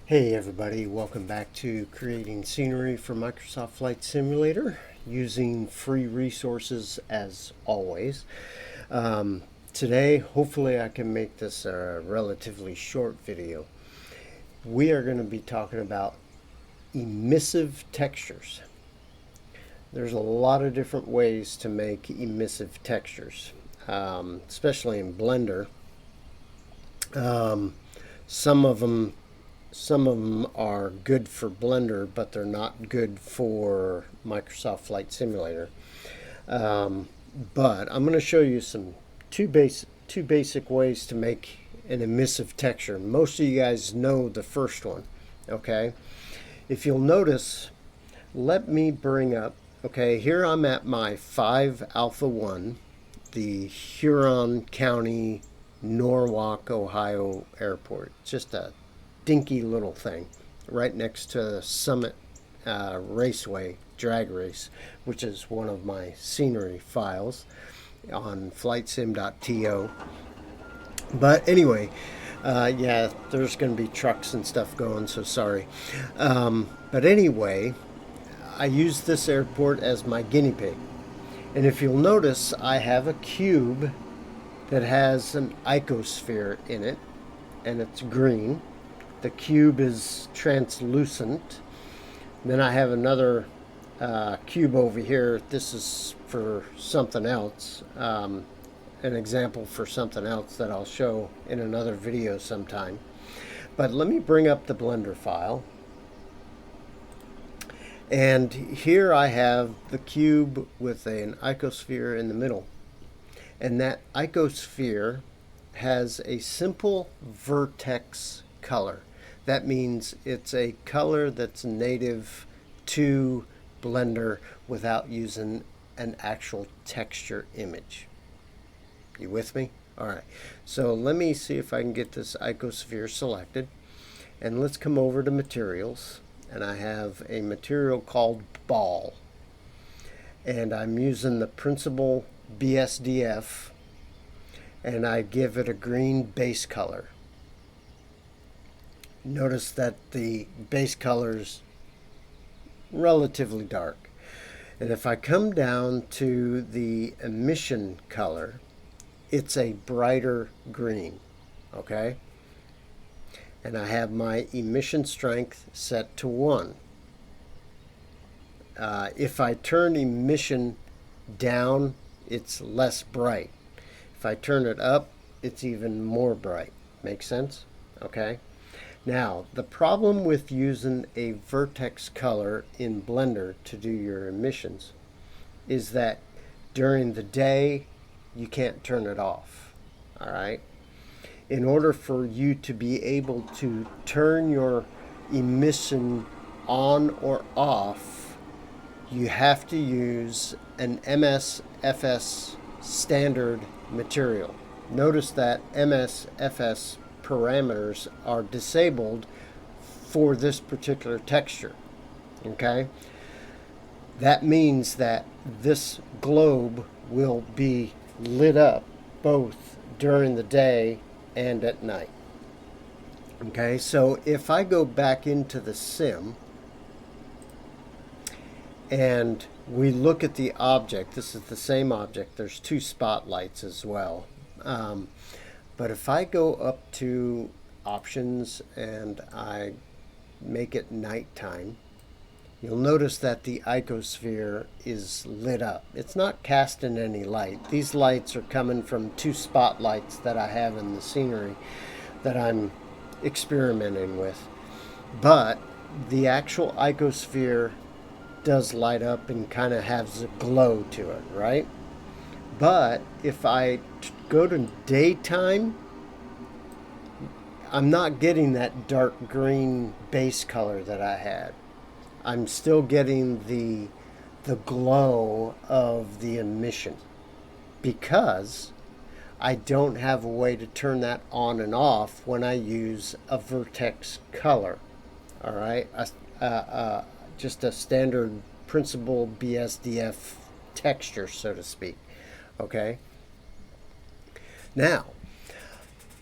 Hey everybody, welcome back to creating scenery for Microsoft Flight Simulator using free resources as always. Today, hopefully I can make this a relatively short video. We are going to be talking about emissive textures. There's a lot of different ways to make emissive textures, especially in Blender. Some of them are good for Blender, but they're not good for Microsoft Flight Simulator. But I'm going to show you two basic ways to make an emissive texture. Most of you guys know the first one. Okay, if you'll notice, let me bring up. Okay, here I'm at my 5 Alpha 1, the Huron County, Norwalk, Ohio airport. Just a dinky little thing right next to Summit Raceway drag race, which is one of my scenery files on flightsim.to. But anyway, yeah, there's going to be trucks and stuff going, so sorry. But anyway, I use this airport as my guinea pig. And if you'll notice, I have a cube that has an icosphere in it, and it's green. The cube is translucent. Then I have another cube over here. This is for something else, an example for something else that I'll show in another video sometime. But let me bring up the Blender file. And here I have the cube with an icosphere in the middle. And that icosphere has a simple vertex color. That means it's a color that's native to Blender without using an actual texture image. You with me? All right. So let me see if I can get this icosphere selected. And let's come over to materials. And I have a material called ball. And I'm using the principal BSDF. And I give it a green base color. Notice that the base color is relatively dark. And if I come down to the emission color, it's a brighter green. Okay? And I have my emission strength set to 1. If I turn emission down, it's less bright. If I turn it up, it's even more bright. Make sense? Okay? Now, the problem with using a vertex color in Blender to do your emissions is that during the day, you can't turn it off. All right? In order for you to be able to turn your emission on or off, you have to use an MSFS standard material. Notice that MSFS parameters are disabled for this particular texture. Okay? That means that this globe will be lit up both during the day and at night. Okay, so if I go back into the sim and we look at the object, this is the same object, there's 2 spotlights as well. But if I go up to options and I make it nighttime, you'll notice that the icosphere is lit up. It's not casting any light. These lights are coming from 2 spotlights that I have in the scenery that I'm experimenting with. But the actual icosphere does light up and kind of has a glow to it, right? But if I go to daytime, I'm not getting that dark green base color that I had. I'm still getting the glow of the emission because I don't have a way to turn that on and off when I use a vertex color. All right, just a standard principal BSDF texture, so to speak. Okay. Now,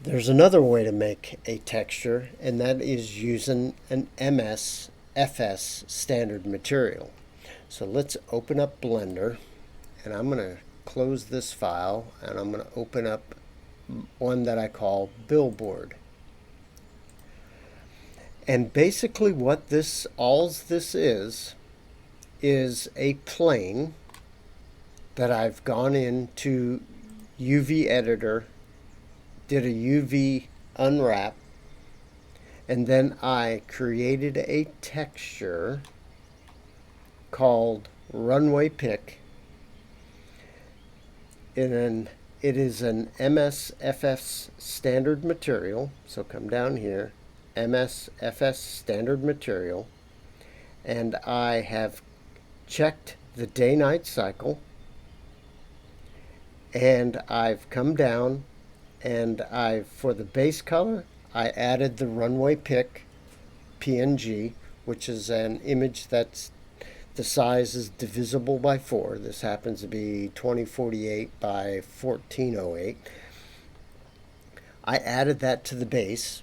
There's another way to make a texture, and that is using an MSFS standard material. So let's open up Blender, and I'm going to close this file, and I'm going to open up one that I call Billboard. And basically what this is a plane that I've gone into UV editor, did a UV unwrap, and then I created a texture called Runway Pick. It is an MSFS standard material, so come down here, MSFS standard material, and I have checked the day-night cycle, and I've come down and for the base color, I added the Runway Pick PNG, which is an image that's the size is divisible by 4. This happens to be 2048 by 1408. I added that to the base,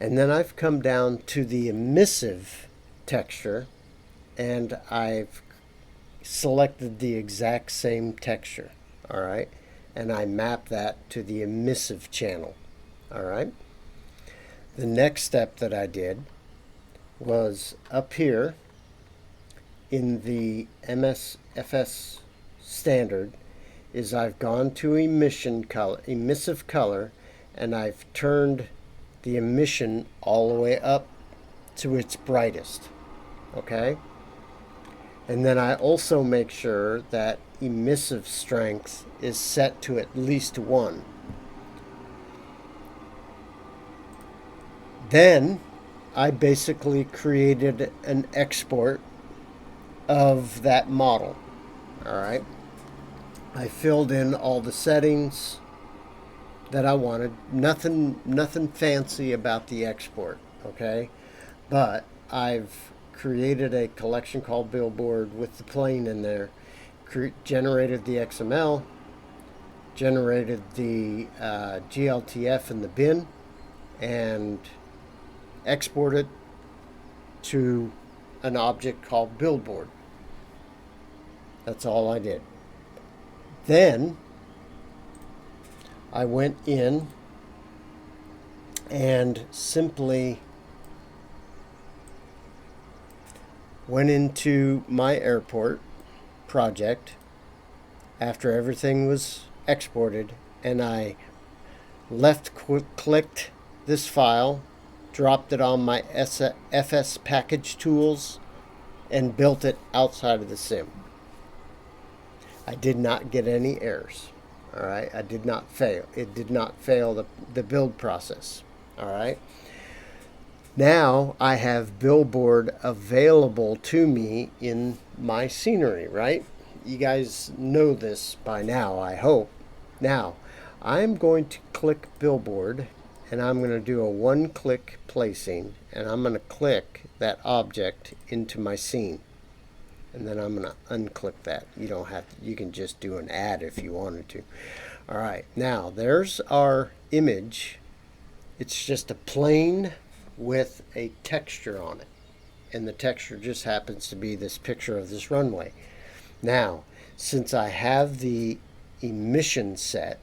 and then I've come down to the emissive texture, and I've selected the exact same texture. All right, and I map that to the emissive channel. All right. The next step that I did was up here in the MSFS standard is I've gone to emissive color, and I've turned the emission all the way up to its brightest. Okay. And then I also make sure that emissive strength is set to at least 1. Then I basically created an export of that model. All right. I filled in all the settings that I wanted. Nothing fancy about the export, okay? But I've created a collection called Billboard with the plane in there, generated the XML, generated the GLTF in the bin, and exported to an object called Billboard. That's all I did. Then I went in and simply went into my airport project after everything was exported, and I clicked this file, dropped it on my FS package tools, and built it outside of the sim. I did not get any errors. All right, I did not fail. It did not fail the build process. All right. Now I have Billboard available to me in my scenery, right? You guys know this by now, I hope. Now, I'm going to click Billboard, and I'm going to do a one-click placing, and I'm going to click that object into my scene. And then I'm going to unclick that. You don't have to, you can just do an add if you wanted to. All right, now there's our image. It's just a plane with a texture on it, and the texture just happens to be this picture of this runway. Now, since I have the emission set,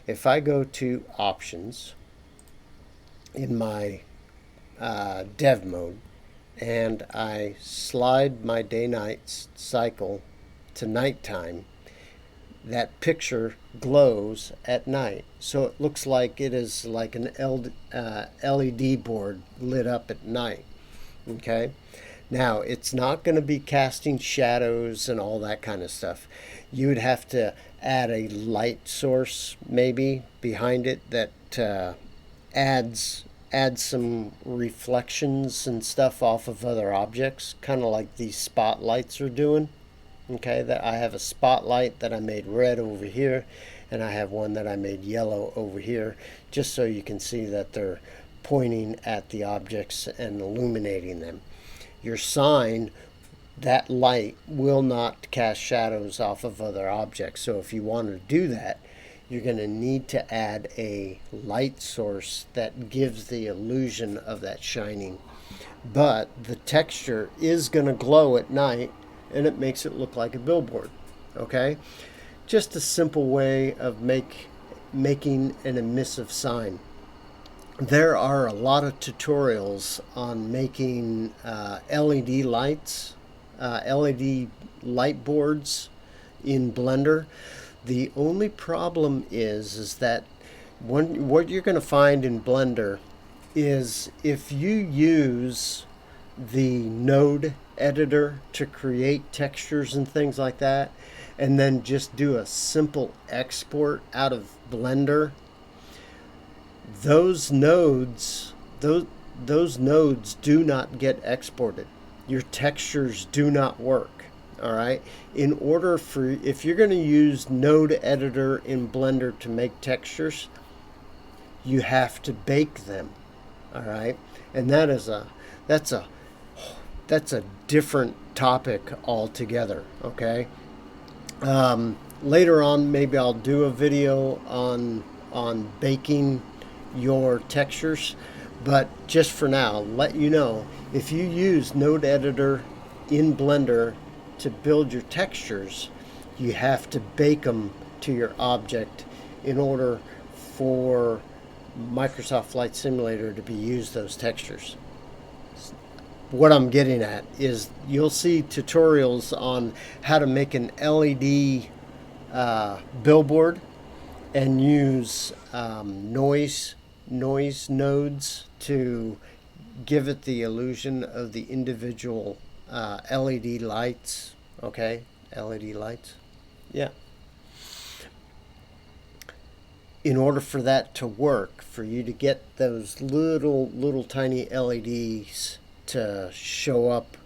if I go to options in my dev mode, and I slide my day-night cycle to nighttime, that picture glows at night. So it looks like it is like an LED board lit up at night. Okay? Now, it's not going to be casting shadows and all that kind of stuff. You would have to add a light source maybe behind it that adds some reflections and stuff off of other objects, kind of like these spotlights are doing. Okay, that I have a spotlight that I made red over here, and I have one that I made yellow over here, just so you can see that they're pointing at the objects and illuminating them. Your sign, that light will not cast shadows off of other objects. So if you want to do that, you're going to need to add a light source that gives the illusion of that shining. But the texture is going to glow at night, and it makes it look like a billboard. Okay? Just a simple way of making an emissive sign. There are a lot of tutorials on making LED lights, LED light boards in Blender. The only problem is that what you're going to find in Blender is if you use the node editor to create textures and things like that, and then just do a simple export out of Blender, those nodes do not get exported. Your textures do not work. All right. In order for, if you're going to use node editor in Blender to make textures, you have to bake them. All right. And that's a different topic altogether. Okay. Later on, maybe I'll do a video on baking your textures, but just for now, let you know, if you use node editor in Blender to build your textures, you have to bake them to your object in order for Microsoft Flight Simulator to be used those textures. What I'm getting at is you'll see tutorials on how to make an LED billboard and use noise nodes to give it the illusion of the individual LED lights. Okay, LED lights. Yeah. In order for that to work, for you to get those little tiny LEDs to show up,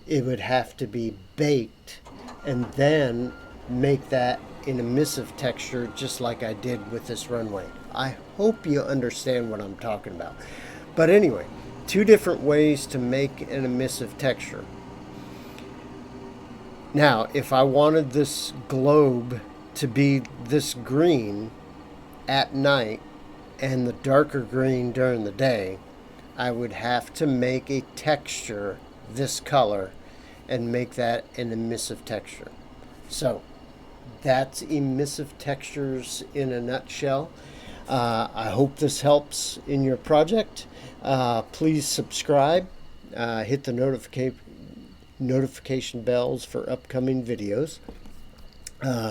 it would have to be baked and then make that in emissive texture, just like I did with this runway. I hope you understand what I'm talking about. But anyway, two different ways to make an emissive texture. Now, if I wanted this globe to be this green at night and the darker green during the day, I would have to make a texture this color and make that an emissive texture. So that's emissive textures in a nutshell. I hope this helps in your project. Please subscribe, hit the notification bells for upcoming videos.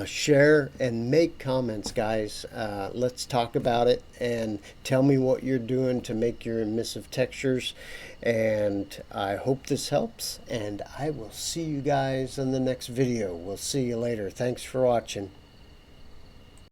Share and make comments, guys. Let's talk about it and tell me what you're doing to make your emissive textures. And I hope this helps, and I will see you guys in the next video. We'll see you later. Thanks for watching.